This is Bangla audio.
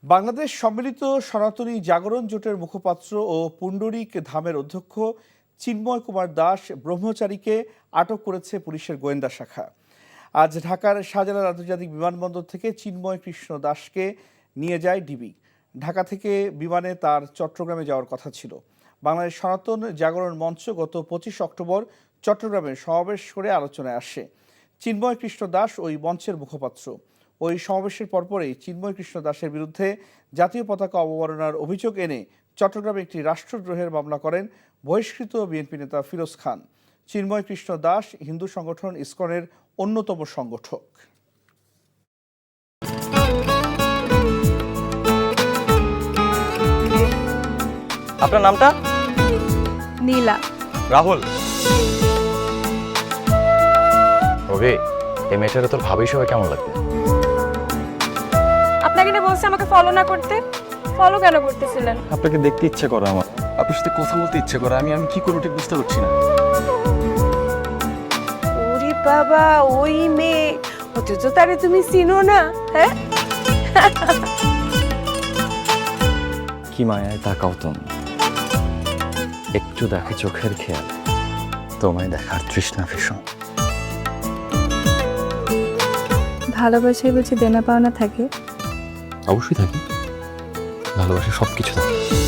বাংলাদেশ সম্মিলিত সনাতনী জাগরণ জোটের মুখপাত্র ও পুণ্ডরিক ধামের অধ্যক্ষ চিন্ময় কুমার দাস ব্রহ্মচারীকে আটক করেছে পুলিশের গোয়েন্দা শাখা। আজ ঢাকার শাহজালাল আন্তর্জাতিক বিমানবন্দর থেকে চিন্ময় কৃষ্ণ দাসকে নিয়ে যায় ডিবি। ঢাকা থেকে বিমানে তার চট্টগ্রামে যাওয়ার কথা ছিল। বাংলাদেশ সনাতন জাগরণ মঞ্চ গত 25 অক্টোবর চট্টগ্রামে সমাবেশ করে আলোচনায় আসে। চিন্ময় কৃষ্ণ দাস ওই মঞ্চের মুখপাত্র। ওই সমাবেশের পরপরই চিন্ময় কৃষ্ণ দাসের বিরুদ্ধে জাতীয় পতাকা অবমাননার অভিযোগ এনে চট্টগ্রামে একটি রাষ্ট্রদ্রোহের মামলা করেন বহিষ্কৃত বিএনপি নেতা ফিরোজ খান। চিন্ময় কৃষ্ণ দাস হিন্দু সংগঠন ইসকনের অন্যতম সংগঠক। আপনার নামটা? নীলা। রাহুল। রবি, এই মেয়েটারে তোর ভাবি সবাই কেমন লাগবে? আপনাকে না বলছে আমাকে ফলো না করতে? ফলো কেন করতেছিলেন? আপনাকে দেখতে ইচ্ছে করে আমার, আপনার সাথে কথা বলতে ইচ্ছে করে। আমি কি করবো ঠিক বুঝতে পারছি না। ওরে বাবা, ওই মেয়ে, অথচ তারে তুমি চিনো না? হ্যাঁ, কি মায়ায় তাকাও তুমি, একটু দেখে চোখের খেয়াল, তোমায় দেখার তৃষ্ণা ভীষণ। ভালোবাসায় বুঝি দেনা পাওনা থাকে? অবশ্যই থাকি, ভালোবাসা সবকিছু থাকে।